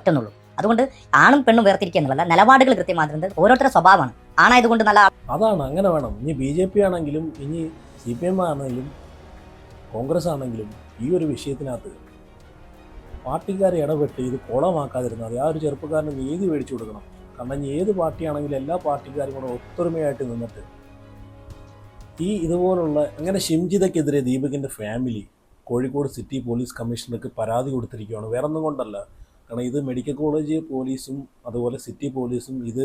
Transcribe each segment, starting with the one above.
പറ്റുന്നുള്ളൂ. അതുകൊണ്ട് ആണും പെണ്ണും വേർതിരിക്കുക എന്നുള്ളതല്ല, നിലപാടുകൾ കൃത്യമാകുന്നത് ഓരോരുത്തരുടെ സ്വഭാവമാണ്. ആണായതുകൊണ്ട് നല്ല അതാണ്, അങ്ങനെ വേണം. ഇനി BJP ആണെങ്കിലും ഇനി CPM ആണെങ്കിലും കോൺഗ്രസ് ആണെങ്കിലും ഈ ഒരു വിഷയത്തിനകത്ത് പാർട്ടിക്കാരെ ഇടപെട്ട് ഇത് കുളമാക്കാതിരുന്നാൽ ആ ഒരു ചെറുപ്പക്കാരന് നീതി മേടിച്ചു കൊടുക്കണം. കാരണം ഇനി ഏത് പാർട്ടിയാണെങ്കിലും എല്ലാ പാർട്ടിക്കാരും കൂടെ ഒത്തൊരുമയായിട്ട് നിന്നിട്ട് ഇതുപോലുള്ള അങ്ങനെ ഷിംജിതയ്ക്കെതിരെ ദീപകിൻ്റെ ഫാമിലി കോഴിക്കോട് സിറ്റി പോലീസ് കമ്മീഷണർക്ക് പരാതി കൊടുത്തിരിക്കുകയാണ്. വേറൊന്നും കൊണ്ടല്ല, കാരണം ഇത് മെഡിക്കൽ കോളേജ് പോലീസും അതുപോലെ സിറ്റി പോലീസും ഇത്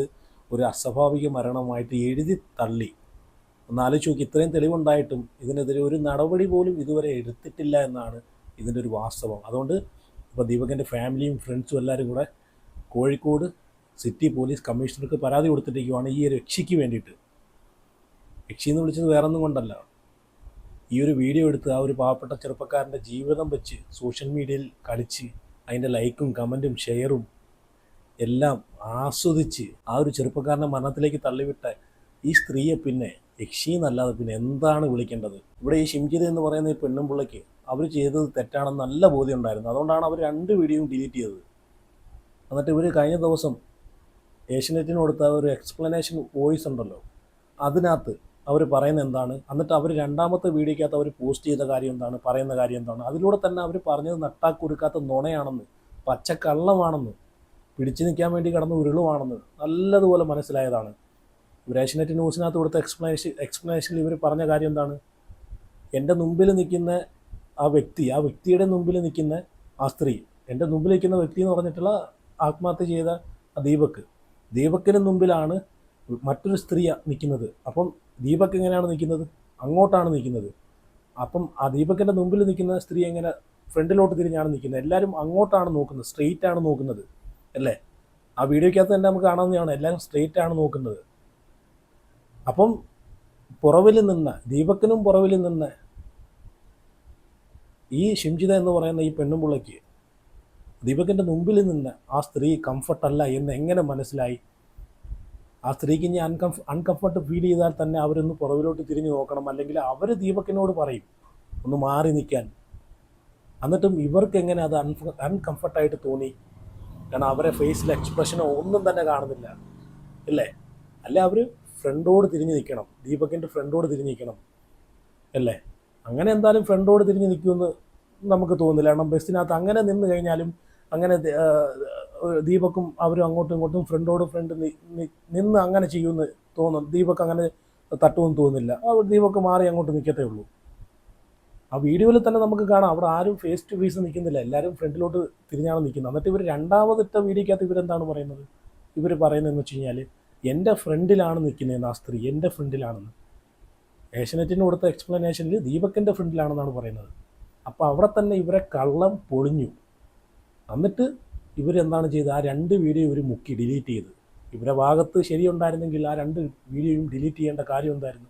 ഒരു അസ്വാഭാവിക മരണമായിട്ട് എഴുതി തള്ളി. ഒന്ന് ആലോചിച്ച് നോക്കി, ഇത്രയും തെളിവുണ്ടായിട്ടും ഇതിനെതിരെ ഒരു നടപടി പോലും ഇതുവരെ എടുത്തിട്ടില്ല എന്നാണ് ഇതിൻ്റെ ഒരു വാസ്തവം. അതുകൊണ്ട് ഇപ്പോൾ ദീപകിൻ്റെ ഫാമിലിയും ഫ്രണ്ട്സും എല്ലാവരും കൂടെ കോഴിക്കോട് സിറ്റി പോലീസ് കമ്മീഷണർക്ക് പരാതി കൊടുത്തിരിക്കുകയാണ് ഈ ഒരു യക്ഷിക്ക് വേണ്ടിയിട്ട്. യക്ഷി എന്ന് വിളിച്ചത് വേറൊന്നും കൊണ്ടല്ല, ഈ ഒരു വീഡിയോ എടുത്ത് ആ ഒരു പാവപ്പെട്ട ചെറുപ്പക്കാരൻ്റെ ജീവിതം വെച്ച് സോഷ്യൽ മീഡിയയിൽ കളിച്ച് അതിൻ്റെ ലൈക്കും കമൻറ്റും ഷെയറും എല്ലാം ആസ്വദിച്ച് ആ ഒരു ചെറുപ്പക്കാരൻ്റെ മരണത്തിലേക്ക് തള്ളിവിട്ട ഈ സ്ത്രീയെ പിന്നെ യക്ഷി എന്നല്ലാതെ പിന്നെ എന്താണ് വിളിക്കേണ്ടത്? ഇവിടെ ഈ ഷിംജിത എന്ന് പറയുന്ന ഈ പെണ്ണും പിള്ളയ്ക്ക് അവർ ചെയ്തത് തെറ്റാണെന്ന് നല്ല ബോധ്യം ഉണ്ടായിരുന്നു. അതുകൊണ്ടാണ് അവർ 2 വീഡിയോയും ഡിലീറ്റ് ചെയ്തത്. എന്നിട്ട് ഇവർ കഴിഞ്ഞ ദിവസം ഏഷ്യനെറ്റിന് കൊടുത്ത ഒരു എക്സ്പ്ലനേഷൻ വോയിസ് ഉണ്ടല്ലോ, അതിനകത്ത് അവർ പറയുന്നത് എന്താണ്, എന്നിട്ട് അവർ 2ാമത്തെ വീഡിയോക്കകത്ത് അവർ പോസ്റ്റ് ചെയ്ത കാര്യം എന്താണ്, പറയുന്ന കാര്യം എന്താണ്, അതിലൂടെ തന്നെ അവർ പറഞ്ഞത് നട്ടാക്കുരുക്കാത്ത നുണയാണെന്ന്, പച്ചക്കള്ളമാണെന്ന്, പിടിച്ചു നിൽക്കാൻ വേണ്ടി കടന്ന് ഉരുളുവാണെന്ന് നല്ലതുപോലെ മനസ്സിലായതാണ്. ഇവർ ഏഷ്യനെറ്റ് ന്യൂസിനകത്ത് കൊടുത്ത എക്സ്പ്ലനേഷനിൽ ഇവർ പറഞ്ഞ കാര്യം എന്താണ്, എൻ്റെ മുമ്പിൽ നിൽക്കുന്ന ആ വ്യക്തിയുടെ മുമ്പിൽ നിൽക്കുന്ന ആ സ്ത്രീ, എൻ്റെ മുമ്പിൽ നിൽക്കുന്ന വ്യക്തി എന്ന് പറഞ്ഞിട്ടുള്ള ആത്മഹത്യ ചെയ്ത ദീപക്കിന് മുമ്പിലാണ് മറ്റൊരു സ്ത്രീ നിൽക്കുന്നത്. അപ്പം ദീപക് എങ്ങനെയാണ് നിൽക്കുന്നത്? അങ്ങോട്ടാണ് നിൽക്കുന്നത്. അപ്പം ആ ദീപക്കിൻ്റെ മുമ്പിൽ നിൽക്കുന്ന സ്ത്രീ എങ്ങനെ ഫ്രണ്ടിലോട്ട് തിരിഞ്ഞാണ് നിൽക്കുന്നത്? എല്ലാവരും അങ്ങോട്ടാണ് നോക്കുന്നത്, സ്ട്രെയിറ്റ് ആണ് നോക്കുന്നത് അല്ലേ? ആ വീഡിയോക്കകത്ത് തന്നെ നമുക്ക് കാണാവുന്നതാണ്, എല്ലാവരും സ്ട്രെയിറ്റ് ആണ് നോക്കുന്നത്. അപ്പം പുറവിൽ നിന്ന് ദീപക്കിനും പുറവിൽ നിന്ന് ഈ ഷിംജിത എന്ന് പറയുന്ന ഈ പെണ്ണുമ്പിള്ളയ്ക്ക് ദീപകിൻ്റെ മുമ്പിൽ നിന്ന് ആ സ്ത്രീ കംഫർട്ടല്ല എന്ന് എങ്ങനെ മനസ്സിലായി? ആ സ്ത്രീക്ക് ഇനി അൺകംഫർട്ട് ഫീൽ ചെയ്താൽ തന്നെ അവരൊന്ന് പുറവിലോട്ട് തിരിഞ്ഞു നോക്കണം, അല്ലെങ്കിൽ അവർ ദീപക്കിനോട് പറയും ഒന്ന് മാറി നിൽക്കാൻ. എന്നിട്ടും ഇവർക്ക് എങ്ങനെ അത് അൺകംഫർട്ടായിട്ട് തോന്നി? കാരണം അവരെ ഫേസിലെ എക്സ്പ്രഷനോ ഒന്നും തന്നെ കാണുന്നില്ല അല്ലേ? അല്ലെ അവർ ഫ്രണ്ടോട് തിരിഞ്ഞ് നിൽക്കണം, ദീപകിൻ്റെ ഫ്രണ്ടോട് തിരിഞ്ഞ് നിൽക്കണം അല്ലേ? അങ്ങനെ എന്തായാലും ഫ്രണ്ടോട് തിരിഞ്ഞ് നിൽക്കുമെന്ന് നമുക്ക് തോന്നുന്നില്ല. കാരണം ബസ്സിനകത്ത് അങ്ങനെ നിന്ന് കഴിഞ്ഞാലും അങ്ങനെ ദീപക്കും അവരും അങ്ങോട്ടും ഇങ്ങോട്ടും ഫ്രണ്ട് നിന്ന് അങ്ങനെ ചെയ്യുമെന്ന് തോന്നും. ദീപക് അങ്ങനെ തട്ടുമെന്ന് തോന്നുന്നില്ല. ദീപക് മാറി അങ്ങോട്ട് നിൽക്കത്തേ ഉള്ളൂ. ആ വീഡിയോയിൽ തന്നെ നമുക്ക് കാണാം, അവിടെ ആരും ഫേസ് ടു ഫേസ് നിൽക്കുന്നില്ല, എല്ലാവരും ഫ്രണ്ടിലോട്ട് തിരിഞ്ഞാണ് നിൽക്കുന്നത്. എന്നിട്ട് ഇവർ 2ാമതിട്ട വീഡിയോക്കകത്ത് ഇവരെന്താണ് പറയുന്നത്? ഇവർ പറയുന്നതെന്ന് വെച്ച് കഴിഞ്ഞാൽ എൻ്റെ ഫ്രണ്ടിലാണ് നിൽക്കുന്നതെന്ന്, ആ സ്ത്രീ എൻ്റെ ഫ്രണ്ടിലാണെന്ന്. ഏഷ്യനെറ്റിന് കൊടുത്ത എക്സ്പ്ലനേഷനിൽ ദീപക്കിൻ്റെ ഫ്രണ്ടിലാണെന്നാണ് പറയുന്നത്. അപ്പോൾ അവിടെ തന്നെ ഇവരെ കള്ളം പൊളിഞ്ഞു. എന്നിട്ട് ഇവരെന്താണ് ചെയ്തത്? ആ 2 വീഡിയോ ഇവർ മുക്കി ഡിലീറ്റ് ചെയ്ത്. ഇവരെ ഭാഗത്ത് ശരിയുണ്ടായിരുന്നെങ്കിൽ ആ 2 വീഡിയോയും ഡിലീറ്റ് ചെയ്യേണ്ട കാര്യം എന്തായിരുന്നു?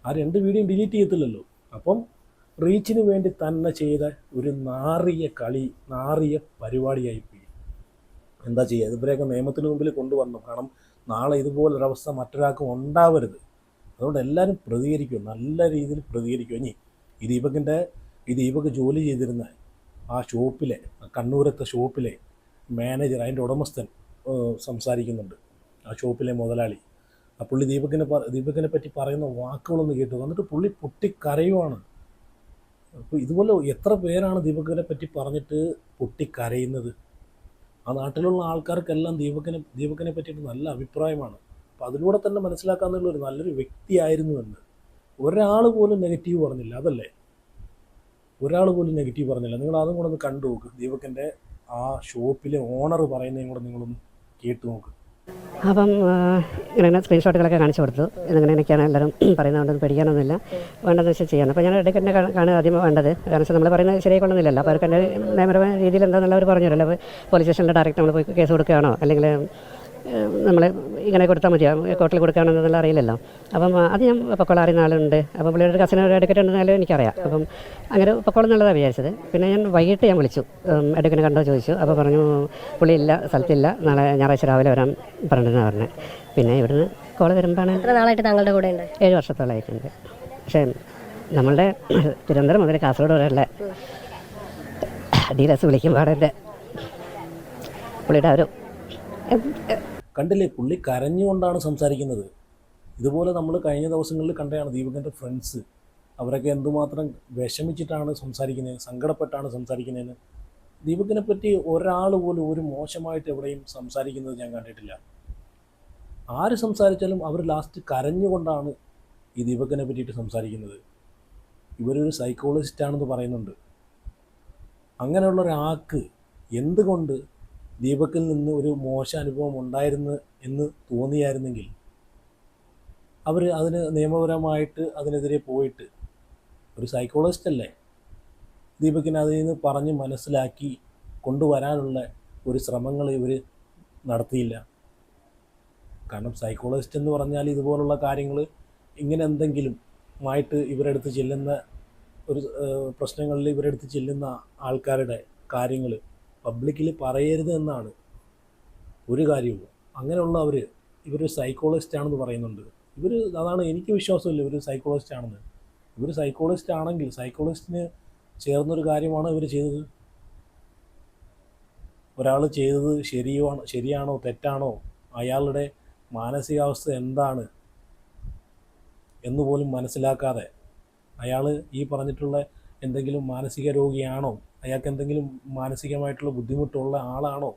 ആ 2 വീഡിയോയും ഡിലീറ്റ് ചെയ്യത്തില്ലല്ലോ. അപ്പം റീച്ചിന് വേണ്ടി തന്നെ ചെയ്ത ഒരു നാറിയ പരിപാടിയായിപ്പോയി. എന്താ ചെയ്യുക? ഇവരെയൊക്കെ നിയമത്തിന് മുമ്പിൽ കൊണ്ടുവന്നു. കാരണം നാളെ ഇതുപോലൊരവസ്ഥ മറ്റൊരാൾക്കും ഉണ്ടാവരുത്. അതുകൊണ്ട് എല്ലാവരും പ്രതികരിക്കും, നല്ല രീതിയിൽ പ്രതികരിക്കും. ഇനി ഈ ദീപക് ജോലി ചെയ്തിരുന്ന ആ ഷോപ്പിലെ, കണ്ണൂരത്തെ ഷോപ്പിലെ മാനേജർ, അതിൻ്റെ ഉടമസ്ഥൻ സംസാരിക്കുന്നുണ്ട്, ആ ഷോപ്പിലെ മുതലാളി. ആ പുള്ളി ദീപകിനെ പറ്റി പറയുന്ന വാക്കുകളൊന്ന് കേട്ടു. എന്നിട്ട് പുള്ളി പൊട്ടിക്കരയുവാണ്. അപ്പോൾ ഇതുപോലെ എത്ര പേരാണ് ദീപകിനെ പറ്റി പറഞ്ഞിട്ട് പൊട്ടിക്കരയുന്നത്? ആ നാട്ടിലുള്ള ആൾക്കാർക്കെല്ലാം ദീപകിനെ പറ്റിയിട്ട് നല്ല അഭിപ്രായമാണ്. അപ്പോൾ അതിലൂടെ തന്നെ മനസ്സിലാക്കാന്നുള്ള ഒരു നല്ലൊരു വ്യക്തിയായിരുന്നു എന്ന്. ഒരാൾ പോലും നെഗറ്റീവ് പറഞ്ഞില്ല, അതല്ലേ? ഒരാൾ പോലും നെഗറ്റീവ് പറഞ്ഞില്ല. നിങ്ങൾ അതും കൂടെ ഒന്ന് കണ്ടു നോക്ക്. ദീപകിൻ്റെ ആ ഷോപ്പിലെ ഓണർ പറയുന്നതും കൂടെ നിങ്ങളൊന്ന് കേട്ടു നോക്ക്. അപ്പം ഇങ്ങനെ സ്ക്രീൻഷോട്ടുകളൊക്കെ കാണിച്ചു കൊടുത്തു. ഇങ്ങനെയൊക്കെയാണ് എല്ലാവരും പറയുന്നതുകൊണ്ടൊന്നും പേടിക്കാനൊന്നുമില്ല, വേണ്ടതെന്ന് വെച്ചാൽ ചെയ്യണം. അപ്പോൾ ഞാൻ ഇടയ്ക്ക് തന്നെ കാണുക ആദ്യം വേണ്ടത്, കാരണം നമ്മൾ പറയുന്നത് ശരിയായിക്കൊള്ളുന്നില്ലല്ലോ. അപ്പോൾ അവർക്ക് എൻ്റെ നിയമപരമായ രീതിയിൽ എന്താണെന്നുള്ള അവർ പറഞ്ഞു തരുമല്ലോ. അപ്പോൾ പോലീസ് സ്റ്റേഷനിൽ ഡയറക്റ്റ് നമ്മൾ പോയി കേസ് കൊടുക്കുകയാണോ, അല്ലെങ്കിൽ നമ്മൾ ഇങ്ങനെ കൊടുത്താൽ മതിയോ, കോർട്ടിൽ കൊടുക്കുകയാണെന്നുള്ള അറിയില്ലല്ലോ. അപ്പം അത് ഞാൻ പൊക്കോളം അറിയുന്ന ആളുണ്ട്. അപ്പം പുള്ളിയുടെ കസിനോട് എടുക്കറ്റ് ഉണ്ടെന്നാലും എനിക്കറിയാം. അപ്പം അങ്ങനെ പൊക്കോളം എന്നുള്ളതാണ് വിചാരിച്ചത്. പിന്നെ ഞാൻ വൈകിട്ട് ഞാൻ വിളിച്ചു, എടുക്കിനെ കണ്ടോ ചോദിച്ചു. അപ്പോൾ പറഞ്ഞു പുള്ളി ഇല്ല, സ്ഥലത്തില്ല, നാളെ ഞായറാഴ്ച രാവിലെ വരാൻ പറഞ്ഞിരുന്നു പറഞ്ഞത്. പിന്നെ ഇവിടുന്ന് കോള് വരുമ്പോഴാണ്. എത്ര നാളായിട്ട് താങ്കളുടെ കൂടെ ഉണ്ട്? 7 വർഷത്തോളമായിട്ടുണ്ട്. പക്ഷേ നമ്മളുടെ തിരുവനന്തപുരം മുതൽ കാസർഗോഡ് വരെയുള്ള ഡീലേഴ്സ് വിളിക്കുമ്പോൾ എൻ്റെ പുള്ളിയുടെ ഒരു കണ്ടില്ലേ, പുള്ളി കരഞ്ഞുകൊണ്ടാണ് സംസാരിക്കുന്നത്. ഇതുപോലെ നമ്മൾ കഴിഞ്ഞ ദിവസങ്ങളിൽ കണ്ടതാണ് ദീപകിൻ്റെ ഫ്രണ്ട്സ്, അവരൊക്കെ എന്തുമാത്രം വിഷമിച്ചിട്ടാണ് സംസാരിക്കുന്നത്, സങ്കടപ്പെട്ടാണ് സംസാരിക്കുന്നതെന്ന്. ദീപകിനെ പറ്റി ഒരാൾ പോലും ഒരു മോശമായിട്ട് എവിടെയും സംസാരിക്കുന്നത് ഞാൻ കണ്ടിട്ടില്ല. ആര് സംസാരിച്ചാലും അവർ ലാസ്റ്റ് കരഞ്ഞുകൊണ്ടാണ് ഈ ദീപകിനെ പറ്റിയിട്ട് സംസാരിക്കുന്നത്. ഇവരൊരു സൈക്കോളജിസ്റ്റാണെന്ന് പറയുന്നുണ്ട്. അങ്ങനെയുള്ള ഒരാൾക്ക് എന്തുകൊണ്ട് ദീപക്കിൽ നിന്ന് ഒരു മോശ അനുഭവം ഉണ്ടായിരുന്നു എന്ന് തോന്നിയായിരുന്നെങ്കിൽ അവർ അതിന് നിയമപരമായിട്ട് അതിനെതിരെ പോയിട്ട്, ഒരു സൈക്കോളജിസ്റ്റ് അല്ലേ, ദീപക്കിനെ അതിൽ നിന്ന് പറഞ്ഞ് മനസ്സിലാക്കി കൊണ്ടുവരാനുള്ള ഒരു ശ്രമങ്ങൾ ഇവർ നടത്തിയില്ല. കാരണം സൈക്കോളജിസ്റ്റ് എന്ന് പറഞ്ഞാൽ ഇതുപോലുള്ള കാര്യങ്ങൾ ഇങ്ങനെ എന്തെങ്കിലും ആയിട്ട് ഇവരെടുത്ത് ചെല്ലുന്ന ഒരു പ്രശ്നങ്ങളിൽ ഇവരെടുത്ത് ചെല്ലുന്ന ആൾക്കാരുടെ കാര്യങ്ങൾ പബ്ലിക്കിൽ പറയരുത് എന്നാണ് ഒരു കാര്യവും. അങ്ങനെയുള്ളവർ ഇവരൊരു സൈക്കോളജിസ്റ്റ് ആണെന്ന് പറയുന്നുണ്ട്. അതാണ് എനിക്ക് വിശ്വാസമില്ല ഇവർ സൈക്കോളജിസ്റ്റ് ആണെന്ന്. ഇവർ സൈക്കോളജിസ്റ്റ് ആണെങ്കിൽ സൈക്കോളജിസ്റ്റിന് ചേർന്നൊരു കാര്യമാണ് ഇവർ ചെയ്തത്. ഒരാൾ ചെയ്തത് ശരിയാണോ തെറ്റാണോ, അയാളുടെ മാനസികാവസ്ഥ എന്താണ് എന്നുപോലും മനസ്സിലാക്കാതെ, അയാൾ ഈ പറഞ്ഞിട്ടുള്ള എന്തെങ്കിലും മാനസിക രോഗിയാണോ, അയാൾക്ക് എന്തെങ്കിലും മാനസികമായിട്ടുള്ള ബുദ്ധിമുട്ടുള്ള ആളാണോ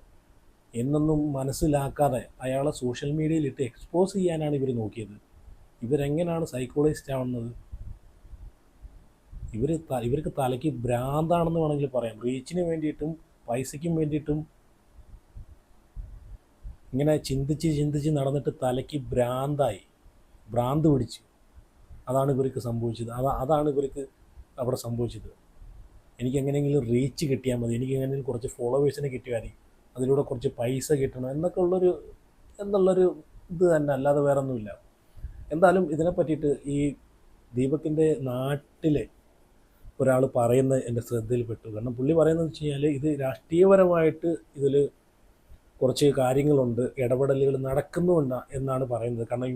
എന്നൊന്നും മനസ്സിലാക്കാതെ അയാളെ സോഷ്യൽ മീഡിയയിലിട്ട് എക്സ്പോസ് ചെയ്യാനാണ് ഇവർ നോക്കിയത്. ഇവരെങ്ങനെയാണ് സൈക്കോളജിസ്റ്റ് ആവുന്നത്? ഇവർക്ക് തലയ്ക്ക് ഭ്രാന്താണെന്ന് വേണമെങ്കിൽ പറയാം. റീച്ചിന് വേണ്ടിയിട്ടും പൈസയ്ക്കും വേണ്ടിയിട്ടും ഇങ്ങനെ ചിന്തിച്ച് നടന്നിട്ട് തലയ്ക്ക് ഭ്രാന്ത് പിടിച്ചു. അതാണ് ഇവർക്ക് സംഭവിച്ചത്. അതാണ് ഇവർക്ക് അവിടെ സംഭവിച്ചത്. എനിക്ക് എങ്ങനെയെങ്കിലും റീച്ച് കിട്ടിയാൽ മതി, എനിക്ക് എങ്ങനെയെങ്കിലും കുറച്ച് ഫോളോവേഴ്സിനെ കിട്ടിയാൽ മതി, അതിലൂടെ കുറച്ച് പൈസ കിട്ടണം എന്നുള്ളൊരു ഇത് തന്നെ, അല്ലാതെ വേറെ ഒന്നുമില്ല. എന്തായാലും ഇതിനെ പറ്റിയിട്ട് ഈ ദീപകിൻ്റെ നാട്ടിലെ ഒരാൾ പറയുന്നത് എൻ്റെ ശ്രദ്ധയിൽപ്പെട്ടു. കാരണം പുള്ളി പറയുന്നത് വെച്ച് കഴിഞ്ഞാൽ ഇത് രാഷ്ട്രീയപരമായിട്ട് ഇതിൽ കുറച്ച് കാര്യങ്ങളുണ്ട്, ഇടപെടലുകൾ നടക്കുന്നുണ്ട് എന്നാണ് പറയുന്നത്. കാരണം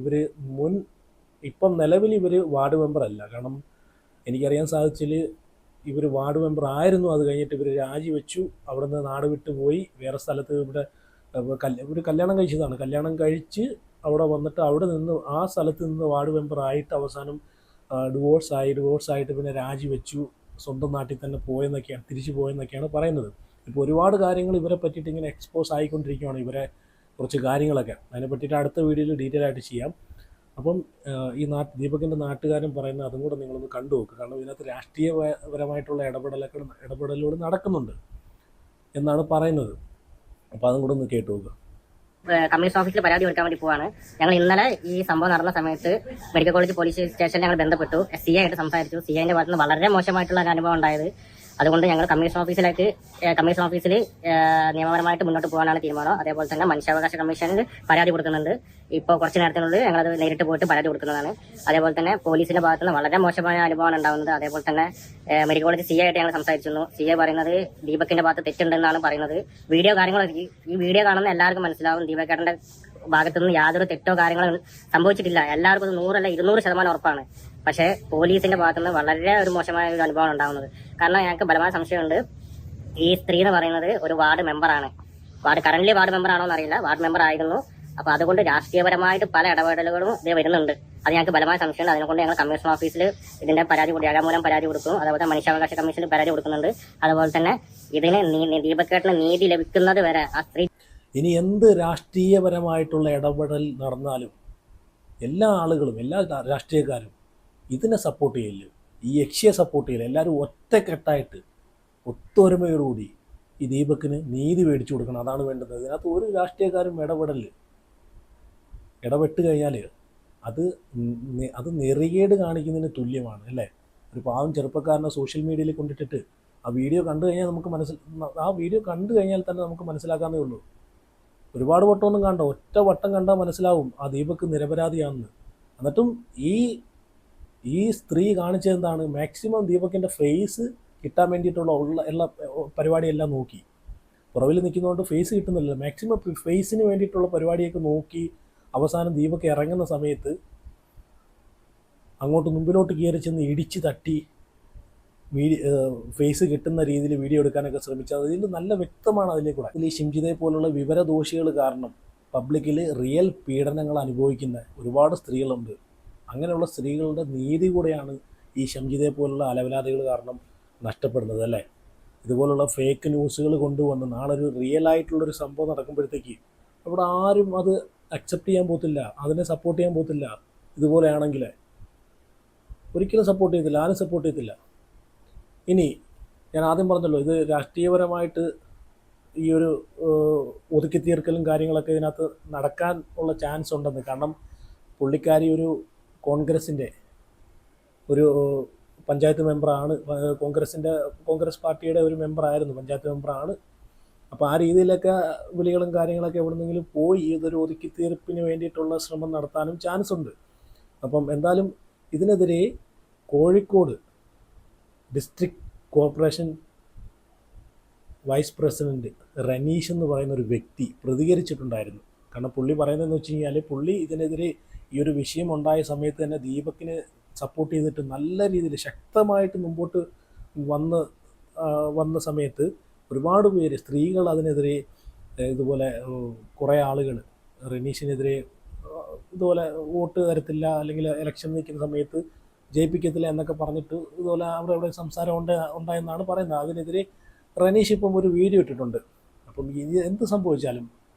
ഇപ്പം നിലവിൽ ഇവർ വാർഡ് മെമ്പർ അല്ല. കാരണം എനിക്കറിയാൻ സാധിച്ചാൽ ഇവർ വാർഡ് മെമ്പർ ആയിരുന്നു. അത് കഴിഞ്ഞിട്ട് ഇവർ രാജിവെച്ചു, അവിടെ നിന്ന് നാട് വിട്ടു പോയി വേറെ സ്ഥലത്ത് ഇവർ കല്യാണം കഴിച്ചതാണ്. കല്യാണം കഴിച്ച് അവിടെ വന്നിട്ട് അവിടെ നിന്ന് ആ സ്ഥലത്ത് നിന്ന് വാർഡ് മെമ്പർ ആയിട്ട് അവസാനം ഡിവോഴ്സായിട്ട് പിന്നെ രാജിവെച്ചു, സ്വന്തം നാട്ടിൽ തന്നെ തിരിച്ചു പോയെന്നൊക്കെയാണ് പറയുന്നത്. ഇപ്പോൾ ഒരുപാട് കാര്യങ്ങൾ ഇവരെ പറ്റിയിട്ട് ഇങ്ങനെ എക്സ്പോസ് ആയിക്കൊണ്ടിരിക്കുകയാണ്, ഇവരെ കുറച്ച് കാര്യങ്ങളൊക്കെ. അതിനെ പറ്റിയിട്ട് അടുത്ത വീഡിയോയിൽ ഡീറ്റെയിൽ ആയിട്ട് ചെയ്യാം. അപ്പം ഈ ദീപകിൻ്റെ നാട്ടുകാരൻ പറയുന്ന അതും കൂടെ നിങ്ങളൊന്ന് കണ്ടു നോക്കുക. കാരണം ഇതിനകത്ത് രാഷ്ട്രീയപരമായിട്ടുള്ള ഇടപെടലുകൾ നടക്കുന്നുണ്ട് എന്നാണ് പറയുന്നത്. അപ്പോൾ അതും കൂടെ ഒന്ന് കേട്ടു നോക്കുക. കമ്മീഷൻ ഓഫീസിൽ പരാതി കൊടുക്കാൻ വേണ്ടി പോവാണ്. ഞങ്ങൾ ഇന്നലെ ഈ സംഭവം നടന്ന സമയത്ത് മെഡിക്കൽ കോളേജ് പോലീസ് സ്റ്റേഷനിൽ ഞങ്ങൾ ബന്ധപ്പെട്ടു, സി ആയിട്ട് സംസാരിച്ചു. സി ഐന്റെ ഭാഗത്ത് നിന്ന് വളരെ മോശമായിട്ടുള്ള ഒരു അനുഭവം ഉണ്ടായത്. അതുകൊണ്ട് ഞങ്ങൾ കമ്മീഷൻ ഓഫീസിൽ നിയമപരമായിട്ട് മുന്നോട്ട് പോകാനാണ് തീരുമാനം. അതേപോലെ തന്നെ മനുഷ്യാവകാശ കമ്മീഷനിൽ പരാതി കൊടുക്കുന്നുണ്ട്. ഇപ്പോൾ കുറച്ച് നേരത്തിനുള്ളിൽ ഞങ്ങളത് നേരിട്ട് പോയിട്ട് പരാതി കൊടുക്കുന്നതാണ്. അതേപോലെ തന്നെ പോലീസിന്റെ ഭാഗത്ത് നിന്ന് വളരെ മോശമായ അനുഭവമാണ് ഉണ്ടാകുന്നത്. അതേപോലെ തന്നെ മെഡിക്കൽ കോളേജ് സി ആയിട്ട് ഞങ്ങൾ സംസാരിച്ചിരുന്നു. സി ഐ പറയുന്നത് ദീപകിന്റെ ഭാഗത്ത് തെറ്റുണ്ടെന്നാണ് പറയുന്നത്. ഈ വീഡിയോ കാണുന്ന എല്ലാവർക്കും മനസ്സിലാവും ദീപക്കേട്ടന്റെ ഭാഗത്തുനിന്ന് യാതൊരു തെറ്റോ കാര്യങ്ങളോ സംഭവിച്ചിട്ടില്ല. എല്ലാവർക്കും 100% ഉറപ്പാണ്. പക്ഷേ പോലീസിന്റെ ഭാഗത്തുനിന്ന് വളരെ ഒരു മോശമായ ഒരു അനുഭവമാണ് ഉണ്ടാകുന്നത്. കാരണം ഞങ്ങൾക്ക് ബലമായ സംശയമുണ്ട്, ഈ സ്ത്രീ എന്ന് പറയുന്നത് ഒരു വാർഡ് മെമ്പറാണ്. കറന്റ് വാർഡ് മെമ്പർ ആണോ എന്നറിയില്ല, വാർഡ് മെമ്പർ ആയിരുന്നു. അപ്പൊ അതുകൊണ്ട് രാഷ്ട്രീയപരമായിട്ട് പല ഇടപെടലുകളും ഇത് വരുന്നുണ്ട്. അത് ഞങ്ങൾക്ക് ബലമായ സംശയമുണ്ട്. അതിനെക്കൊണ്ട് ഞങ്ങൾ കമ്മീഷൻ ഓഫീസിൽ ഇതിന്റെ രേഖാമൂലം പരാതി കൊടുക്കും. അതുപോലെ തന്നെ മനുഷ്യാവകാശ കമ്മീഷനിൽ പരാതി കൊടുക്കുന്നുണ്ട്. അതുപോലെ തന്നെ ഇതിന് ദീപക്കേട്ടന് നീതി ലഭിക്കുന്നത് വരെ ആ സ്ത്രീ ഇനി എന്ത് രാഷ്ട്രീയപരമായിട്ടുള്ള ഇടപെടൽ നടന്നാലും എല്ലാ ആളുകളും എല്ലാ രാഷ്ട്രീയക്കാരും ഇതിനെ സപ്പോർട്ട് ചെയ്യില്ല, ഈ യക്ഷിയെ സപ്പോർട്ട് ചെയ്യില്ല. എല്ലാവരും ഒറ്റക്കെട്ടായിട്ട് ഒത്തൊരുമയോടുകൂടി ഈ ദീപക്കിന് നീതി മേടിച്ചു കൊടുക്കണം. അതാണ് വേണ്ടത്. ഇതിനകത്ത് ഒരു രാഷ്ട്രീയക്കാരും ഇടപെട്ട് കഴിഞ്ഞാൽ അത് നെറികേട് കാണിക്കുന്നതിന് തുല്യമാണ് അല്ലേ. ഒരു പാവം ചെറുപ്പക്കാരനെ സോഷ്യൽ മീഡിയയിൽ കൊണ്ടിട്ടിട്ട് ആ വീഡിയോ കണ്ടു കഴിഞ്ഞാൽ തന്നെ നമുക്ക് മനസ്സിലാക്കാന്നേ ഉള്ളൂ. ഒരുപാട് വട്ടമൊന്നും കണ്ട, ഒറ്റ വട്ടം കണ്ടാൽ മനസ്സിലാവും ആ ദീപക്ക് നിരപരാധിയാണെന്ന്. എന്നിട്ടും ഈ സ്ത്രീ കാണിച്ചതെന്താണ്, മാക്സിമം ദീപക്കിൻ്റെ ഫേസ് കിട്ടാൻ വേണ്ടിയിട്ടുള്ള എല്ലാ പരിപാടിയെല്ലാം നോക്കി. പുറവിൽ നിൽക്കുന്നതുകൊണ്ട് ഫേസ് കിട്ടുന്നില്ല, മാക്സിമം ഫേസിന് വേണ്ടിയിട്ടുള്ള പരിപാടിയൊക്കെ നോക്കി. അവസാനം ദീപക്ക് ഇറങ്ങുന്ന സമയത്ത് അങ്ങോട്ട് മുമ്പിലോട്ട് കയറി ചെന്ന് ഇടിച്ച് തട്ടി ഫേസ് കിട്ടുന്ന രീതിയിൽ വീഡിയോ എടുക്കാനൊക്കെ ശ്രമിച്ചത് അതിൽ നല്ല വ്യക്തമാണ് അതിലെ കൂടെ. ഇതിൽ ഈ ഷിംജിതയെ പോലുള്ള വിവരദോഷികൾ കാരണം പബ്ലിക്കിൽ റിയൽ പീഡനങ്ങൾ അനുഭവിക്കുന്ന ഒരുപാട് സ്ത്രീകളുണ്ട്. അങ്ങനെയുള്ള സ്ത്രീകളുടെ നീതി കൂടെയാണ് ഈ ഷിംജിതയെ പോലുള്ള അലവലാദികൾ കാരണം നഷ്ടപ്പെടുന്നത് അല്ലേ. ഇതുപോലുള്ള ഫേക്ക് ന്യൂസുകൾ കൊണ്ടുവന്ന് നാളെ ഒരു റിയൽ ആയിട്ടുള്ളൊരു സംഭവം നടക്കുമ്പോഴത്തേക്ക് അവിടെ ആരും അത് അക്സെപ്റ്റ് ചെയ്യാൻ പോകത്തില്ല, അതിനെ സപ്പോർട്ട് ചെയ്യാൻ പോകത്തില്ല. ഇതുപോലെയാണെങ്കിൽ ഒരിക്കലും സപ്പോർട്ട് ചെയ്യത്തില്ല, ആരും സപ്പോർട്ട് ചെയ്യത്തില്ല. ഇനി ഞാൻ ആദ്യം പറഞ്ഞല്ലോ, ഇത് രാഷ്ട്രീയപരമായിട്ട് ഈ ഒരു ഒതുക്കി തീർക്കലും കാര്യങ്ങളൊക്കെ ഇതിനകത്ത് നടക്കാൻ ഉള്ള ചാൻസ് ഉണ്ടെന്ന്. കാരണം പുള്ളിക്കാരി ഒരു ഒരു പഞ്ചായത്ത് മെമ്പറാണ്, കോൺഗ്രസ് പാർട്ടിയുടെ ഒരു മെമ്പറായിരുന്നു, പഞ്ചായത്ത് മെമ്പറാണ്. അപ്പോൾ ആ രീതിയിലൊക്കെ വിളികളും കാര്യങ്ങളൊക്കെ എവിടെന്നെങ്കിലും പോയി ഇതൊരു ഒതുക്കി തീർപ്പിന് വേണ്ടിയിട്ടുള്ള ശ്രമം നടത്താനും ചാൻസ് ഉണ്ട്. അപ്പം എന്തായാലും ഇതിനെതിരെ Kozhikode district corporation vice president Ranish എന്ന് പറയുന്ന ഒരു വ്യക്തി പ്രതികരിച്ചിട്ടുണ്ടായിരുന്നു. കാരണം പുള്ളി പറയുന്നതെന്ന് വെച്ച് കഴിഞ്ഞാൽ, പുള്ളി ഇതിനെതിരെ ഈ ഒരു വിഷയം ഉണ്ടായ സമയത്ത് തന്നെ ദീപകിനെ സപ്പോർട്ട് ചെയ്തിട്ട് നല്ല രീതിയിൽ ശക്തമായിട്ട് മുമ്പോട്ട് വന്ന സമയത്ത് ഒരുപാട് പേര് സ്ത്രീകൾ അതിനെതിരെ ഇതുപോലെ കുറേ ആളുകൾ റനീഷിനെതിരെ ഇതുപോലെ വോട്ട് തരത്തില്ല, അല്ലെങ്കിൽ ഇലക്ഷൻ നിൽക്കുന്ന സമയത്ത് ജയിപ്പിക്കത്തില്ല എന്നൊക്കെ പറഞ്ഞിട്ട് ഇതുപോലെ അവിടെ സംസാരം ഉണ്ടായെന്നാണ് പറയുന്നത്. അതിനെതിരെ റനീഷ് ഇപ്പം ഒരു വീഡിയോ ഇട്ടിട്ടുണ്ട്. അപ്പം ഇത് എന്ത് സംഭവിച്ചാലും,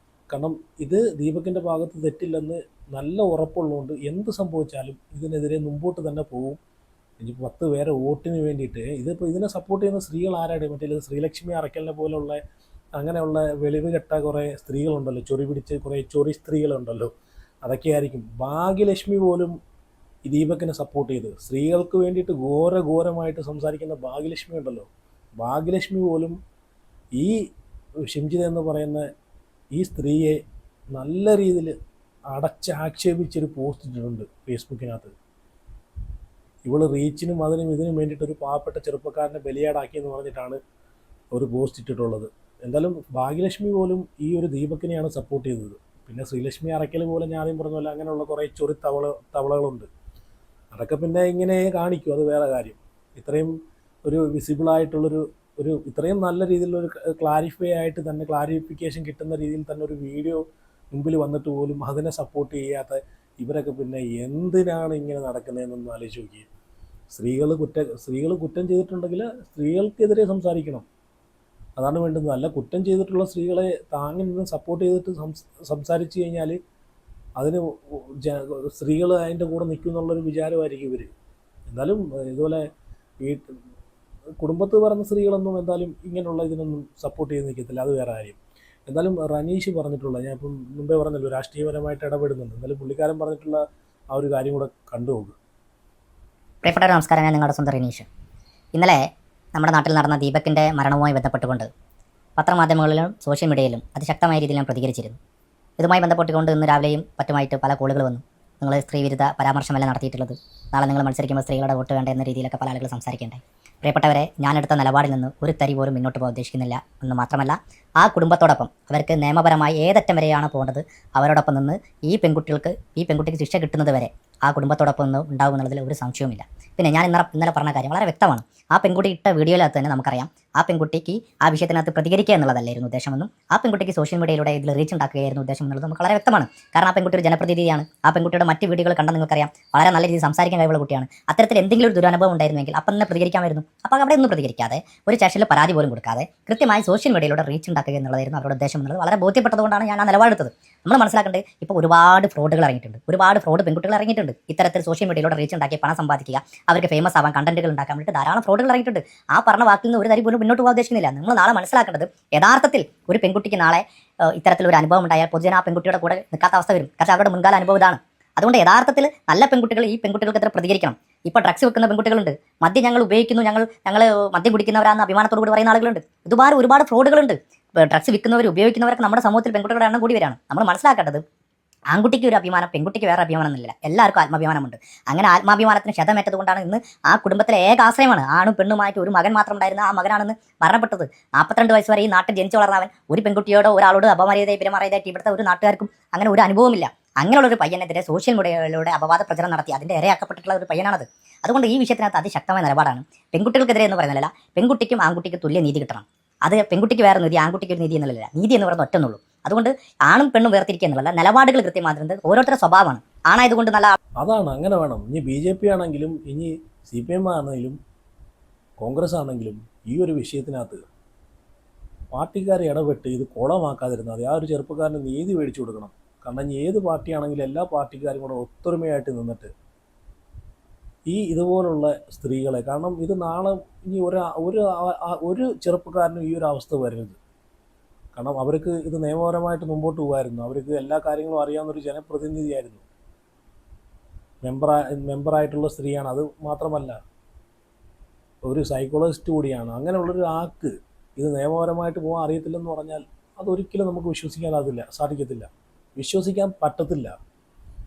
കാരണം ഇത് ദീപകിൻ്റെ ഭാഗത്ത് തെറ്റില്ലെന്ന് നല്ല ഉറപ്പുള്ളതുകൊണ്ട് എന്ത് സംഭവിച്ചാലും ഇതിനെതിരെ മുമ്പോട്ട് തന്നെ പോകും. ഇനി 10 പേരെ വോട്ടിന് വേണ്ടിയിട്ട് ഇതിനെ സപ്പോർട്ട് ചെയ്യുന്ന സ്ത്രീകൾ ആരാണ്? മറ്റേ ശ്രീലക്ഷ്മി അറക്കലിനെ പോലുള്ള അങ്ങനെയുള്ള വെളിവ് കെട്ട കുറേ സ്ത്രീകളുണ്ടല്ലോ, ചൊറി പിടിച്ച് കുറേ ചൊറി സ്ത്രീകളുണ്ടല്ലോ, അതൊക്കെയായിരിക്കും. ഭാഗ്യലക്ഷ്മി പോലും ഈ ദീപകിനെ സപ്പോർട്ട് ചെയ്ത് സ്ത്രീകൾക്ക് വേണ്ടിയിട്ട് ഘോരമായിട്ട് സംസാരിക്കുന്ന ഭാഗ്യലക്ഷ്മി ഉണ്ടല്ലോ, ഭാഗ്യലക്ഷ്മി പോലും ഈ ഷിംജിത എന്ന് പറയുന്ന ഈ സ്ത്രീയെ നല്ല രീതിയിൽ ആക്ഷേപിച്ചൊരു പോസ്റ്റ് ഇട്ടിട്ടുണ്ട് ഫേസ്ബുക്കിനകത്ത്. ഇവള് റീച്ചിനും അതിനും ഇതിനും വേണ്ടിയിട്ടൊരു പാവപ്പെട്ട ചെറുപ്പക്കാരനെ ബലിയാടാക്കിയെന്ന് പറഞ്ഞിട്ടാണ് ഒരു പോസ്റ്റ് ഇട്ടിട്ടുള്ളത്. എന്തായാലും ഭാഗ്യലക്ഷ്മി പോലും ഈ ഒരു ദീപകിനെയാണ് സപ്പോർട്ട് ചെയ്തത്. പിന്നെ ശ്രീലക്ഷ്മി അറക്കൽ പോലെ ഞാൻ ആദ്യം പറഞ്ഞ പോലെ അങ്ങനെയുള്ള കുറേ ചൊറി തവളകളുണ്ട്. അതൊക്കെ പിന്നെ ഇങ്ങനെ കാണിക്കും, അത് വേറെ കാര്യം. ഇത്രയും ഒരു വിസിബിളായിട്ടുള്ളൊരു ഇത്രയും നല്ല രീതിയിലൊരു ക്ലാരിഫിക്കേഷൻ കിട്ടുന്ന രീതിയിൽ തന്നെ ഒരു വീഡിയോ മുമ്പിൽ വന്നിട്ട് പോലും അതിനെ സപ്പോർട്ട് ചെയ്യാത്ത ഇവരൊക്കെ പിന്നെ എന്തിനാണ് ഇങ്ങനെ നടക്കുന്നതെന്നൊന്ന് ആലോചിച്ച് നോക്കി. സ്ത്രീകൾ കുറ്റം ചെയ്തിട്ടുണ്ടെങ്കിൽ സ്ത്രീകൾക്കെതിരെ സംസാരിക്കണം, അതാണ് വേണ്ടുന്നത്. അല്ല കുറ്റം ചെയ്തിട്ടുള്ള സ്ത്രീകളെ താങ്ങി നിന്ന് സപ്പോർട്ട് ചെയ്തിട്ട് സംസാരിച്ചു കഴിഞ്ഞാൽ അതിന് സ്ത്രീകൾ അതിൻ്റെ കൂടെ നിൽക്കും എന്നുള്ളൊരു വിചാരമായിരിക്കും ഇവർ. എന്തായാലും ഇതുപോലെ കുടുംബത്ത് പറഞ്ഞ സ്ത്രീകളൊന്നും എന്തായാലും ഇങ്ങനെയുള്ള ഇതിനൊന്നും സപ്പോർട്ട് ചെയ്ത് നിൽക്കത്തില്ല, അത് വേറെ കാര്യം. എന്തായാലും റനീഷ് പറഞ്ഞിട്ടുള്ള, ഞാൻ ഇപ്പം മുമ്പേ പറഞ്ഞല്ലോ രാഷ്ട്രീയപരമായിട്ട് ഇടപെടുന്നുണ്ട്, എന്നാലും പുള്ളിക്കാരൻ പറഞ്ഞിട്ടുള്ള ആ ഒരു കാര്യം കൂടെ കണ്ടുപോകും. പ്രിയപ്പെട്ട നമസ്കാരം, ഞാൻ നിങ്ങളുടെ സ്വന്തം റനീഷ്. ഇന്നലെ നമ്മുടെ നാട്ടിൽ നടന്ന ദീപകിൻ്റെ മരണവുമായി ബന്ധപ്പെട്ടുകൊണ്ട് പത്രമാധ്യമങ്ങളിലും സോഷ്യൽ മീഡിയയിലും അതിശക്തമായ രീതിയിൽ ഞാൻ പ്രതികരിച്ചിരുന്നു. ഇതുമായി ബന്ധപ്പെട്ടുകൊണ്ട് ഇന്ന് രാവിലെയും മറ്റുമായിട്ട് പല കോളുകൾ വന്നു. നിങ്ങൾ സ്ത്രീവിരുദ്ധ പരാമർശമല്ല നടത്തിയിട്ടുള്ളത്, നാളെ നിങ്ങൾ മത്സരിക്കുമ്പോൾ സ്ത്രീകളുടെ വോട്ട് വേണ്ട എന്ന രീതിയിലൊക്കെ പല ആളുകൾ സംസാരിക്കേണ്ടായി. പ്രിയപ്പെട്ടവരെ, ഞാനെടുത്ത നിലപാടിൽ നിന്ന് ഒരു തരി പോലും മുന്നോട്ട് പോകാൻ ഉദ്ദേശിക്കുന്നില്ല എന്ന് മാത്രമല്ല, ആ കുടുംബത്തോടൊപ്പം അവർക്ക് നിയമപരമായി ഏതറ്റം വരെയാണ് പോകേണ്ടത് അവരോടൊപ്പം നിന്ന് ഈ പെൺകുട്ടിക്ക് ശിക്ഷ കിട്ടുന്നത് വരെ ആ കുടുംബത്തോടൊപ്പം നിന്ന് ഉണ്ടാകുമെന്നുള്ളതിൽ ഒരു സംശയവുമില്ല. പിന്നെ ഞാൻ ഇന്നലെ പറഞ്ഞ കാര്യം വളരെ വ്യക്തമാണ്. ആ പെൺകുട്ടി ഇട്ട വീഡിയോയിലകത്ത് തന്നെ നമുക്കറിയാം ആ പെൺകുട്ടിക്ക് ആ വിഷയത്തിനകത്ത് പ്രതികരിക്കുക എന്നുള്ളതല്ലായിരുന്നു ഉദ്ദേശമെന്നും ആ പെൺകുട്ടിക്ക് സോഷ്യൽ മീഡിയയിലൂടെ ഇതിൽ റീച്ച് ഉണ്ടാക്കുകയായിരുന്നു ഉദ്ദേശം എന്നുള്ളത് നമുക്ക് വളരെ വ്യക്തമാണ്. കാരണം ആ പെൺകുട്ടി ഒരു ജനപ്രതിനിധിയാണ്. ആ പെൺകുട്ടിയുടെ മറ്റ് വീഡിയോകൾ കണ്ടാൽ നിങ്ങൾക്കറിയാം വളരെ നല്ല രീതിയിൽ സംസാരിക്കാൻ കഴിവുള്ള കുട്ടിയാണ്. അത്തരത്തിൽ എന്തെങ്കിലും ഒരു ദുരനുഭവം ഉണ്ടായിരുന്നെങ്കിൽ അപ്പം തന്നെ പ്രതികരിക്കാമായിരുന്നു. അപ്പോൾ അവിടെ ഒന്നും പ്രതികരിക്കാതെ ഒരു സ്റ്റേഷനിൽ പരാതി പോലും കൊടുക്കാതെ കൃത്യമായി സോഷ്യൽ മീഡിയയിലൂടെ റീച്ച് ഉണ്ടാക്കുക എന്നുള്ളതായിരുന്നു അവരുടെ ഉദ്ദേശം എന്നുള്ളത് വളരെ ബോധ്യപ്പെട്ടതുകൊണ്ടാണ് ഞാൻ ആ നിലപാടെടുത്തത്. നമ്മൾ മനസ്സിലാക്കേണ്ടത് ഇപ്പോൾ ഒരുപാട് ഫ്രോഡുകൾ ഇറങ്ങിയിട്ടുണ്ട്, ഒരുപാട് ഫ്രോഡ് പെൺകുട്ടികൾ ഇറങ്ങിയിട്ടുണ്ട്. ഇത്തരത്തിൽ സോഷ്യൽ മീഡിയയിലൂടെ റീച്ച് ഉണ്ടാക്കി പണം സമ്പാദിക്കുക, അവർക്ക് ഫേമസ് ആവാൻ കണ്ടന്റുകൾ ഉണ്ടാക്കാൻ വേണ്ടിയിട്ട് ധാരാളം ഫ്രോഡുകൾ ഇറങ്ങിയിട്ടുണ്ട്. ആ പറഞ്ഞ വാക്കിൽ നിന്ന് ഒരു തരി പോലും മുന്നോട്ട് പോകാൻ ഉദ്ദേശിക്കുന്നില്ല. നിങ്ങൾ നാളെ മനസ്സിലാക്കേണ്ടത് യഥാർത്ഥത്തിൽ ഒരു പെൺകുട്ടിക്ക് നാളെ ഇത്തരത്തിലൊരു അനുഭവം ഉണ്ടായാൽ പൊതുജന ആ പെൺകുട്ടിയുടെ കൂടെ നിൽക്കാത്ത അവസ്ഥ വരും. കാരണം അവരുടെ മുൻകാല അനുഭവം ഇതാണ്. അതുകൊണ്ട് യഥാർത്ഥത്തിൽ നല്ല പെൺകുട്ടികൾ ഈ പെൺകുട്ടികൾക്ക് എത്ര പ്രതികരിക്കണം. ഇപ്പോൾ ഡ്രഗ്സ് വെക്കുന്ന പെൺകുട്ടികളുണ്ട്, മദ്യം ഞങ്ങൾ ഉപയോഗിക്കുന്നു, ഞങ്ങൾ മദ്യം കുടിക്കുന്നവരാണെന്ന് അഭിമാനത്തോടു കൂടി പറയുന്ന ആളുകളുണ്ട്. ഒരുപാട് ഫ്രോഡുകളുണ്ട്. ഡ്രഗ്സ് വിൽക്കുന്നവർ ഉപയോഗിക്കുന്നവരൊക്കെ നമ്മുടെ സമൂഹത്തിൽ പെൺകുട്ടികളുടെ എണ്ണം കൂടി വരികയാണ്. നമ്മൾ മനസ്സിലാക്കേണ്ടത് ആൺകുട്ടിക്ക് ഒരു അഭിമാനം, പെൺകുട്ടിക്ക് വേറെ അഭിമാനം എന്നില്ല. എല്ലാവർക്കും ആത്മാഭിമാനമുണ്ട്. അങ്ങനെ ആത്മാഭിമാനത്തിന് ക്ഷതമേറ്റതുകൊണ്ടാണ് ഇന്ന് ആ കുടുംബത്തിലെ ഏക ആശ്രയമാണ് ആണും പെണ്ണുമായിട്ട് ഒരു മകൻ മാത്രം ഉണ്ടായിരുന്ന ആ മകനാണെന്ന് മരണപ്പെട്ടത്. 42 വയസ്സ് വരെ ഈ നാട്ടിൽ ജനിച്ചു വളർന്നവൻ ഒരു പെൺകുട്ടിയോടോ ഒരാളോട് അപമര്യാദയായി പെരുമാറിയതായിട്ട് ഇവിടുത്തെ ഒരു നാട്ടുകാർക്കും അങ്ങനെ ഒരു അനുഭവമില്ല. അങ്ങനെയുള്ളൊരു പയ്യനെതിരെ സോഷ്യൽ മീഡിയയിലൂടെ അപവാദ പ്രചരണം നടത്തി അതിൻ്റെ ഇരയാക്കപ്പെട്ടിട്ടുള്ള ഒരു പയ്യനാണത്. അതുകൊണ്ട് ഈ വിഷയത്തിനകത്ത് അതിശക്തമായ നിലപാടാണ്. പെൺകുട്ടികൾക്കെതിരെ എന്ന് പറയുന്നില്ല, പെൺകുട്ടിക്കും ആൺകുട്ടിക്കും തുല്യ നീതി കിട്ടണം. അത് പെൺകുട്ടിക്ക് വേറെ നീതി, ആൺകുട്ടിക്ക് ഒരു നീതി എന്നുള്ളതല്ല. നീതി എന്ന് പറയുന്നത് ഒറ്റന്നുള്ളൂ. അതുകൊണ്ട് ആണും പെണ്ണും വേർതിരിക്കുക എന്നുള്ളതല്ല, നിലപാടുകൾ കൃത്യമാകുന്നത് ഓരോരുത്തരുടെ സ്വഭാവമാണ്. ആണായതുകൊണ്ട് നല്ല അതാണ്, അങ്ങനെ വേണം. ഇനി BJP ആണെങ്കിലും ഇനി CPM ആണെങ്കിലും കോൺഗ്രസ് ആണെങ്കിലും ഈ ഒരു വിഷയത്തിനകത്ത് പാർട്ടിക്കാരെ ഇടപെട്ട് ഇത് കുളമാക്കാതിരുന്നാൽ മതി. ആ ഒരു ചെറുപ്പക്കാരന് നീതി മേടിച്ചു കൊടുക്കണം. കാരണം ഇനി ഏത് പാർട്ടിയാണെങ്കിലും എല്ലാ പാർട്ടിക്കാരും കൂടെ ഒത്തൊരുമയായിട്ട് നിന്നിട്ട് ഈ ഇതുപോലുള്ള സ്ത്രീകളെ, കാരണം ഇത് നാളെ ഇനി ഒരു ചെറുപ്പക്കാരനും ഈ ഒരു അവസ്ഥ വരരുത്. കാരണം അവർക്ക് ഇത് നിയമപരമായിട്ട് മുമ്പോട്ട് പോകുമായിരുന്നു. അവർക്ക് എല്ലാ കാര്യങ്ങളും അറിയാവുന്നൊരു ജനപ്രതിനിധിയായിരുന്നു, മെമ്പറായിട്ടുള്ള സ്ത്രീയാണ്. അത് മാത്രമല്ല ഒരു സൈക്കോളജിസ്റ്റ് കൂടിയാണ്. അങ്ങനെയുള്ളൊരു ആൾക്ക് ഇത് നിയമപരമായിട്ട് പോകാൻ അറിയത്തില്ലെന്ന് പറഞ്ഞാൽ അതൊരിക്കലും നമുക്ക് സാധിക്കത്തില്ല, വിശ്വസിക്കാൻ പറ്റത്തില്ല.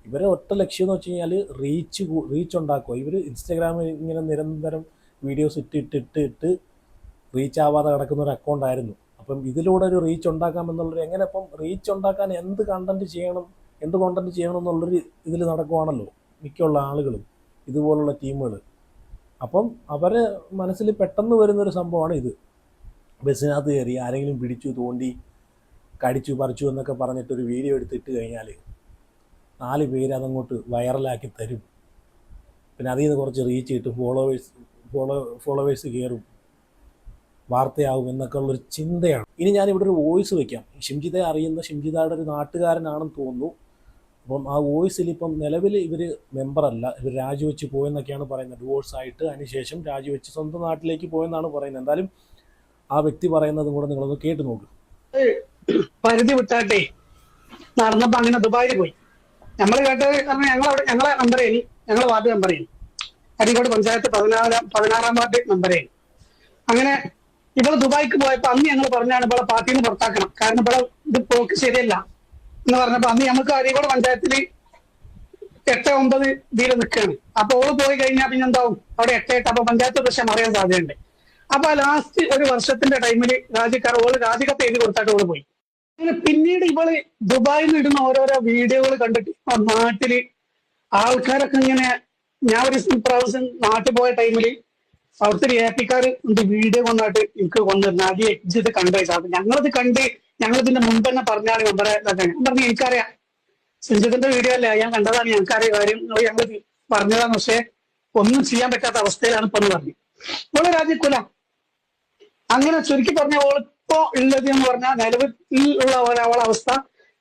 ഇവരെ ഒറ്റ ലക്ഷ്യം എന്ന് വെച്ച് കഴിഞ്ഞാൽ റീച്ച് ഉണ്ടാക്കുക. ഇവർ ഇൻസ്റ്റാഗ്രാമിൽ ഇങ്ങനെ നിരന്തരം വീഡിയോസ് ഇട്ട് റീച്ച് ആവാതെ കിടക്കുന്ന ഒരു അക്കൗണ്ടായിരുന്നു. അപ്പം ഇതിലൂടെ ഒരു റീച്ച് ഉണ്ടാക്കാമെന്നുള്ളൊരു, എങ്ങനെ ഇപ്പം റീച്ച് ഉണ്ടാക്കാൻ എന്ത് കണ്ടന്റ് ചെയ്യണം എന്നുള്ളൊരു ഇതിൽ നടക്കുവാണല്ലോ മിക്കുള്ള ആളുകളും, ഇതുപോലുള്ള ടീമുകൾ. അപ്പം അവരെ മനസ്സിൽ പെട്ടെന്ന് വരുന്നൊരു സംഭവമാണ് ഇത്. ബസ്സിനകത്ത് കയറി ആരെങ്കിലും പിടിച്ചു, തോണ്ടി, കടിച്ചു, പറിച്ചു എന്നൊക്കെ പറഞ്ഞിട്ടൊരു വീഡിയോ എടുത്തിട്ട് കഴിഞ്ഞാൽ 4 പേര് അതങ്ങോട്ട് വൈറലാക്കി തരും. പിന്നെ അതിൽ നിന്ന് കുറച്ച് റീച്ച് കിട്ടും, ഫോളോവേഴ്സ് കയറും, വാർത്തയാവും എന്നൊക്കെ ഉള്ളൊരു ചിന്തയാണ്. ഇനി ഞാനിവിടെ ഒരു വോയിസ് വയ്ക്കാം. ഷിംജിതയെ അറിയുന്ന, ഷിംജിതയുടെ ഒരു നാട്ടുകാരനാണെന്ന് തോന്നുന്നു. അപ്പം ആ വോയിസിൽ ഇപ്പം നിലവിൽ ഇവർ മെമ്പറല്ല, ഇവർ രാജിവെച്ച് പോയെന്നൊക്കെയാണ് പറയുന്നത്. ഡിവോഴ്സായിട്ട് അതിനുശേഷം രാജിവെച്ച് സ്വന്തം നാട്ടിലേക്ക് പോയെന്നാണ് പറയുന്നത്. എന്തായാലും ആ വ്യക്തി പറയുന്നതും കൂടെ നിങ്ങളൊന്ന് കേട്ട് നോക്ക്. പരിധി വിട്ടാട്ടെ നടന്നപ്പോ അങ്ങനെ ദുബായിൽ പോയി. നമ്മൾ കേട്ടത് ഞങ്ങളെ മെമ്പറേനി, ഞങ്ങളെ വാർഡ് മെമ്പറേനി, അരീക്കോട് പഞ്ചായത്ത് 16-ാം വാർഡ് മെമ്പറേനി. അങ്ങനെ ഇവള് ദുബായിക്ക് പോയപ്പോ അന്ന് ഞങ്ങൾ പറഞ്ഞാണ് ഇവളെ പാർട്ടിയിൽ നിന്ന് പുറത്താക്കണം, കാരണം ഇവളെ ഇത് പോക്ക് ശരിയല്ല എന്ന് പറഞ്ഞപ്പോ അന്ന് നമുക്ക് അരീക്കോട് പഞ്ചായത്തിൽ 8-9 ഇതിൽ നിൽക്കുകയാണ്. അപ്പൊ ഓള് പോയി കഴിഞ്ഞാൽ പിന്നെ എന്താവും, അവിടെ 8-8. അപ്പൊ പഞ്ചായത്ത് പ്രശ്നം അറിയാൻ സാധ്യതയുണ്ട്. അപ്പൊ ലാസ്റ്റ് ഒരു വർഷത്തിന്റെ ടൈമില് ഓള് രാജിക്കത്ത് എഴുതി കൊടുത്തായിട്ട് ഓള് പോയി. അങ്ങനെ പിന്നീട് ഇവള് ദുബായിൽ നിന്ന് ഇടുന്ന ഓരോരോ വീഡിയോകൾ കണ്ടിട്ട് നാട്ടില് ആൾക്കാരൊക്കെ ഇങ്ങനെ, ഞാൻ ഒരു പ്രാവശ്യം നാട്ടിൽ പോയ ടൈമില് അവിടുത്തെ APക്കാർ വീഡിയോ കൊണ്ടായിട്ട് എനിക്ക് കൊണ്ടുവരുന്ന അത് ഇത് കണ്ടു. അപ്പൊ ഞങ്ങളിത് കണ്ട് ഞങ്ങളിതിന്റെ മുമ്പ് തന്നെ പറഞ്ഞാണ് മെമ്പറെ ഇതാക്കാൻ. ഞാൻ പറഞ്ഞു എനിക്കറിയാം, സുജിത്തിന്റെ വീഡിയോ അല്ലേ, ഞാൻ കണ്ടതാണ്, ഞങ്ങൾക്കറിയാം കാര്യം, ഞങ്ങൾ പറഞ്ഞതാണ്. പക്ഷെ ഒന്നും ചെയ്യാൻ പറ്റാത്ത അവസ്ഥയിലാണ് ഇപ്പൊ എന്ന് പറഞ്ഞു. ഓള് രാജിക്കൂല. അങ്ങനെ ചുരുക്കി പറഞ്ഞ ഓളിപ്പോ ഉള്ളത് എന്ന് പറഞ്ഞാൽ നിലവിൽ ഉള്ള അവളെ അവസ്ഥ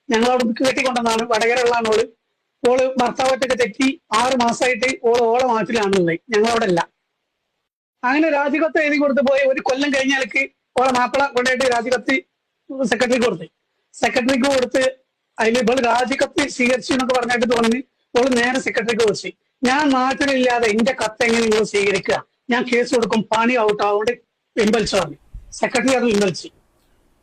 ഞങ്ങളവിടെ കെട്ടിക്കൊണ്ടെന്നാണ്. വടകരയുള്ളതാണ് ഓള് ഭർത്താവറ്റൊക്കെ തെറ്റി 6 മാസമായിട്ട് ഓളെ നാട്ടിലാണുള്ളത്, ഞങ്ങളവിടെ അല്ല. അങ്ങനെ രാജിക്കത്ത് എഴുതി കൊടുത്ത് പോയി. ഒരു കൊല്ലം കഴിഞ്ഞാലേക്ക് ഓളെ മാപ്പിള കൊണ്ടായിട്ട് രാജിക്കത്ത് സെക്രട്ടറിക്ക് കൊടുത്ത് അതിൽ ഇവള് രാജിക്കത്ത് സ്വീകരിച്ചു എന്നൊക്കെ പറഞ്ഞിട്ട് തോന്നി. ഓള് നേരെ സെക്രട്ടറിക്ക് കൊടുത്ത്, ഞാൻ നാട്ടിലില്ലാതെ എന്റെ കത്ത് എങ്ങനെ നിങ്ങൾ സ്വീകരിക്കുക, ഞാൻ കേസ് കൊടുക്കും, പണി ഔട്ട് ആവുകൊണ്ട് പിൻവലിച്ചു പറഞ്ഞു. സെക്രട്ടറി അത് പിൻവലിച്ചു.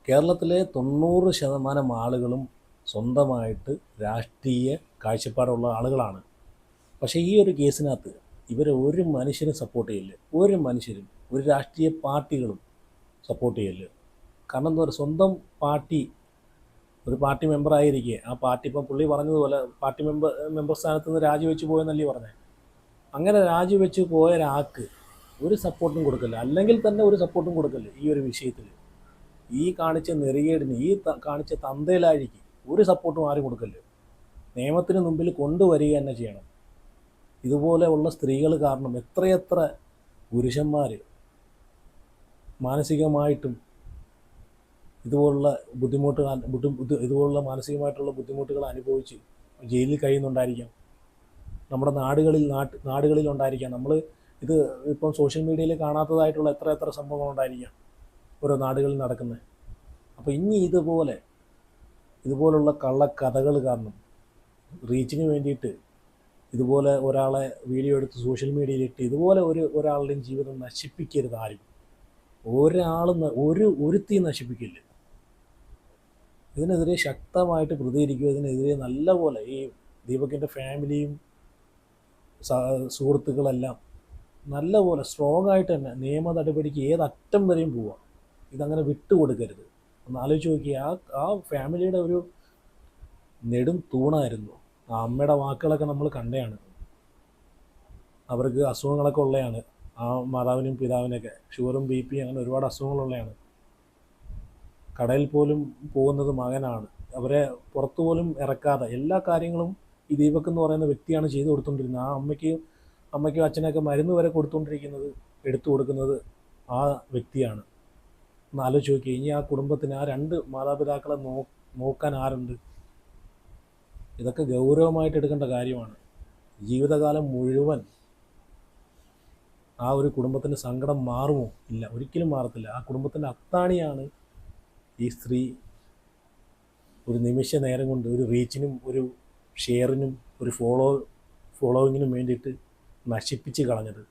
കേരളത്തിലെ 90% ആളുകളും സ്വന്തമായിട്ട് രാഷ്ട്രീയ കാഴ്ചപ്പാടുള്ള ആളുകളാണ്. പക്ഷേ ഈ ഒരു കേസിനകത്ത് ഇവരെ ഒരു മനുഷ്യരും സപ്പോർട്ട് ചെയ്യില്ല, ഒരു മനുഷ്യരും, ഒരു രാഷ്ട്രീയ പാർട്ടികളും സപ്പോർട്ട് ചെയ്യില്ല. കാരണം എന്താ പറയുക, സ്വന്തം പാർട്ടി, ഒരു പാർട്ടി മെമ്പറായിരിക്കെ ആ പാർട്ടി, ഇപ്പം പുള്ളി പറഞ്ഞതുപോലെ പാർട്ടി മെമ്പർ സ്ഥാനത്ത് നിന്ന് രാജിവെച്ച് പോയെന്നല്ലേ പറഞ്ഞത്. അങ്ങനെ രാജിവെച്ച് പോയ ഒരാൾക്ക് ഒരു സപ്പോർട്ടും കൊടുക്കില്ല, അല്ലെങ്കിൽ തന്നെ ഒരു സപ്പോർട്ടും കൊടുക്കില്ല ഈ ഒരു വിഷയത്തിൽ. ഈ കാണിച്ച നെറികേടിന്, ഈ കാണിച്ച തന്തയിലാഴിക്ക് ഒരു സപ്പോർട്ടും ആരും കൊടുക്കില്ല. നിയമത്തിന് മുമ്പിൽ കൊണ്ടുവരിക തന്നെ ചെയ്യണം. ഇതുപോലെ ഉള്ള സ്ത്രീകൾ കാരണം എത്രയെത്ര പുരുഷന്മാർ മാനസികമായിട്ടും ഇതുപോലുള്ള ഇതുപോലുള്ള മാനസികമായിട്ടുള്ള ബുദ്ധിമുട്ടുകൾ അനുഭവിച്ച് ജയിലിൽ കഴിയുന്നുണ്ടായിരിക്കാം. നമ്മുടെ നാടുകളിൽ ഉണ്ടായിരിക്കാം. നമ്മൾ ഇത് ഇപ്പം സോഷ്യൽ മീഡിയയിൽ കാണാത്തതായിട്ടുള്ള എത്ര സംഭവങ്ങളുണ്ടായിരിക്കാം ഓരോ നാടുകളിൽ നടക്കുന്നത്. അപ്പോൾ ഇനി ഇതുപോലുള്ള കള്ളക്കഥകൾ കാരണം റീച്ചിന് വേണ്ടിയിട്ട് ഇതുപോലെ ഒരാളെ വീഡിയോ എടുത്ത് സോഷ്യൽ മീഡിയയിലിട്ട് ഇതുപോലെ ഒരാളുടെയും ജീവിതം നശിപ്പിക്കരുത് ആരും. ഒരുത്തി നശിപ്പിക്കില്ല. ഇതിനെതിരെ ശക്തമായിട്ട് പ്രതികരിക്കുക. ഇതിനെതിരെ നല്ലപോലെ ഈ ദീപകിൻ്റെ ഫാമിലിയും സുഹൃത്തുക്കളെല്ലാം നല്ലപോലെ സ്ട്രോങ് ആയിട്ട് തന്നെ നിയമ നടപടിക്ക് ഏതറ്റം വരെയും പോവാം. ഇതങ്ങനെ വിട്ടുകൊടുക്കരുത്. ഒന്ന് ആലോചിച്ച് നോക്കി, ആ ഫാമിലിയുടെ ഒരു നെടും തൂണായിരുന്നു ആ അമ്മയുടെ വാക്കുകളൊക്കെ നമ്മൾ കണ്ടതാണ്. അവർക്ക് അസുഖങ്ങളൊക്കെ ഉള്ളതാണ്. ആ മാതാവിനും പിതാവിനൊക്കെ ഷുഗറും BP അങ്ങനെ ഒരുപാട് അസുഖങ്ങളുള്ളതാണ്. കടയിൽ പോലും പോകുന്നത് മകനാണ്. അവരെ പുറത്തു പോലും ഇറക്കാതെ എല്ലാ കാര്യങ്ങളും ഈ ദീപക് എന്ന് പറയുന്ന വ്യക്തിയാണ് ചെയ്തു കൊടുത്തുകൊണ്ടിരുന്നത്. ആ അമ്മയ്ക്കും അച്ഛനൊക്കെ മരുന്ന് വരെ കൊടുത്തുകൊണ്ടിരിക്കുന്നത്, എടുത്തു കൊടുക്കുന്നത് ആ വ്യക്തിയാണ്. ഒന്ന് ആലോചിച്ച് നോക്കി. ഇനി ആ കുടുംബത്തിന് ആ 2 മാതാപിതാക്കളെ നോക്കാൻ ആരുണ്ട്? ഇതൊക്കെ ഗൗരവമായിട്ട് എടുക്കേണ്ട കാര്യമാണ്. ജീവിതകാലം മുഴുവൻ ആ ഒരു കുടുംബത്തിൻ്റെ സങ്കടം മാറുമോ? ഇല്ല, ഒരിക്കലും മാറത്തില്ല. ആ കുടുംബത്തിൻ്റെ അത്താണിയാണ് ഈ സ്ത്രീ ഒരു നിമിഷ നേരം കൊണ്ട് ഒരു റീച്ചിനും ഒരു ഷെയറിനും ഒരു ഫോളോവിങ്ങിനും വേണ്ടിയിട്ട് നശിപ്പിച്ച് കളഞ്ഞത്.